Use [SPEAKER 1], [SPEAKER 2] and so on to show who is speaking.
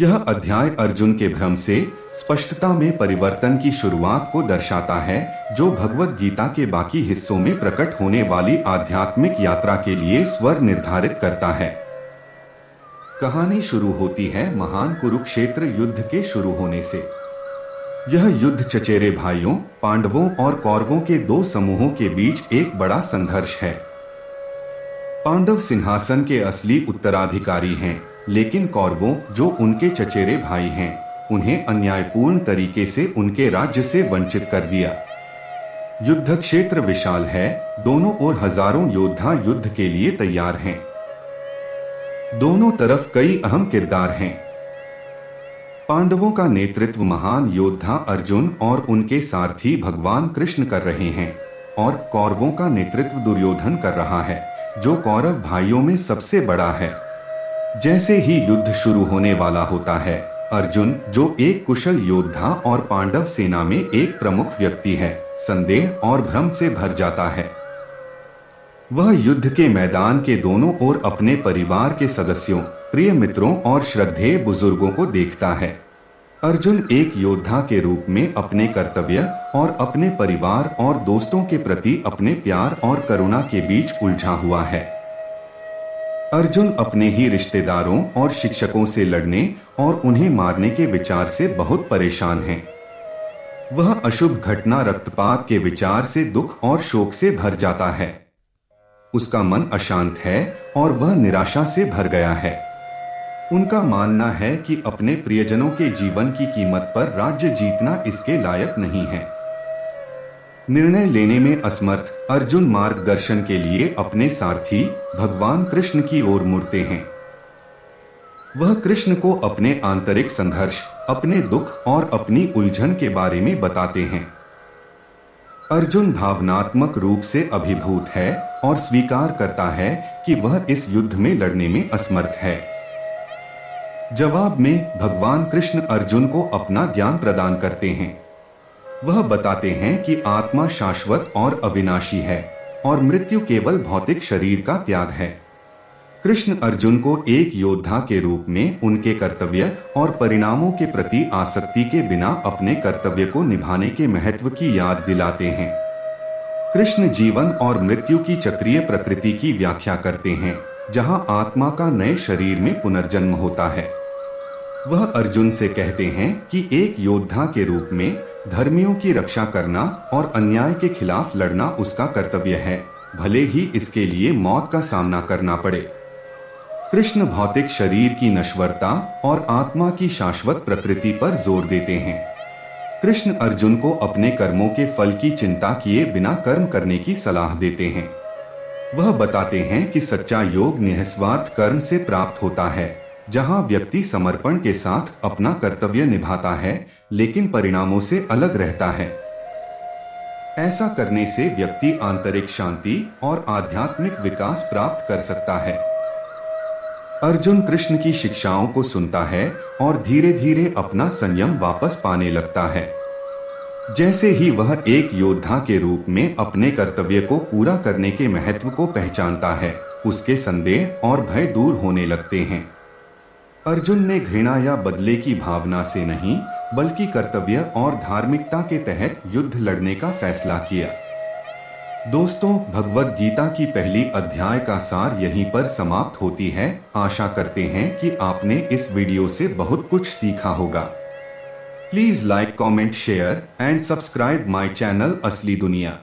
[SPEAKER 1] यह अध्याय अर्जुन के भ्रम से स्पष्टता में परिवर्तन की शुरुआत को दर्शाता है, जो भगवद गीता के बाकी हिस्सों में प्रकट होने वाली आध्यात्मिक यात्रा के लिए स्वर निर्धारित करता है। कहानी शुरू होती है महान कुरुक्षेत्र युद्ध के शुरू होने से। यह युद्ध चचेरे भाइयों पांडवों और कौरवों के दो समूहों के बीच एक बड़ा संघर्ष है। पांडव सिंहासन के असली उत्तराधिकारी हैं, लेकिन कौरवों, जो उनके चचेरे भाई हैं, उन्हें अन्यायपूर्ण तरीके से उनके राज्य से वंचित कर दिया। युद्ध क्षेत्र विशाल है, दोनों ओर हजारों योद्धा युद्ध के लिए तैयार हैं। दोनों तरफ कई अहम किरदार हैं। पांडवों का नेतृत्व महान योद्धा अर्जुन और उनके सारथी भगवान कृष्ण कर रहे हैं, और कौरवों का नेतृत्व दुर्योधन कर रहा है, जो कौरव भाइयों में सबसे बड़ा है। जैसे ही युद्ध शुरू होने वाला होता है, अर्जुन, जो एक कुशल योद्धा और पांडव सेना में एक प्रमुख व्यक्ति है, संदेह और भ्रम से भर जाता है। वह युद्ध के मैदान के दोनों ओर अपने परिवार के सदस्यों, प्रिय मित्रों और श्रद्धेय बुजुर्गों को देखता है। अर्जुन एक योद्धा के रूप में अपने कर्तव्य और अपने परिवार और दोस्तों के प्रति अपने प्यार और करुणा के बीच उलझा हुआ है। अर्जुन अपने ही रिश्तेदारों और शिक्षकों से लड़ने और उन्हें मारने के विचार से बहुत परेशान है। वह अशुभ घटना रक्तपात के विचार से दुख और शोक से भर जाता है। उसका मन अशांत है और वह निराशा से भर गया है। उनका मानना है कि अपने प्रियजनों के जीवन की कीमत पर राज्य जीतना इसके लायक नहीं है। निर्णय लेने में असमर्थ अर्जुन मार्गदर्शन के लिए अपने सारथी भगवान कृष्ण की ओर मुड़ते हैं। वह कृष्ण को अपने आंतरिक संघर्ष, अपने दुख और अपनी उलझन के बारे में बताते हैं। अर्जुन भावनात्मक रूप से अभिभूत है और स्वीकार करता है कि वह इस युद्ध में लड़ने में असमर्थ है। जवाब में भगवान कृष्ण अर्जुन को अपना ज्ञान प्रदान करते हैं। वह बताते हैं कि आत्मा शाश्वत और अविनाशी है और मृत्यु केवल भौतिक शरीर का त्याग है। कृष्ण अर्जुन को एक योद्धा के रूप में उनके कर्तव्य और परिणामों के प्रति आसक्ति के बिना अपने कर्तव्य को निभाने के महत्व की याद दिलाते हैं। कृष्ण जीवन और मृत्यु की चक्रीय प्रकृति की व्याख्या करते हैं, जहां आत्मा का नए शरीर में पुनर्जन्म होता है। वह अर्जुन से कहते हैं कि एक योद्धा के रूप में धर्मियों की रक्षा करना और अन्याय के खिलाफ लड़ना उसका कर्तव्य है, भले ही इसके लिए मौत का सामना करना पड़े। कृष्ण भौतिक शरीर की नश्वरता और आत्मा की शाश्वत प्रकृति पर जोर देते हैं। कृष्ण अर्जुन को अपने कर्मों के फल की चिंता किए बिना कर्म करने की सलाह देते हैं। वह बताते हैं कि सच्चा योग निस्वार्थ कर्म से प्राप्त होता है, जहां व्यक्ति समर्पण के साथ अपना कर्तव्य निभाता है, लेकिन परिणामों से अलग रहता है। ऐसा करने से व्यक्ति आंतरिक शांति और आध्यात्मिक विकास प्राप्त कर सकता है। अर्जुन कृष्ण की शिक्षाओं को सुनता है और धीरे धीरे अपना संयम वापस पाने लगता है। जैसे ही वह एक योद्धा के रूप में अपने कर्तव्य को पूरा करने के महत्व को पहचानता है, उसके संदेह और भय दूर होने लगते हैं। अर्जुन ने घृणा या बदले की भावना से नहीं, बल्कि कर्तव्य और धार्मिकता के तहत युद्ध लड़ने का फैसला किया। दोस्तों, भगवद गीता की पहली अध्याय का सार यहीं पर समाप्त होती है। आशा करते हैं कि आपने इस वीडियो से बहुत कुछ सीखा होगा। Please like, comment, share and subscribe my channel असली दुनिया।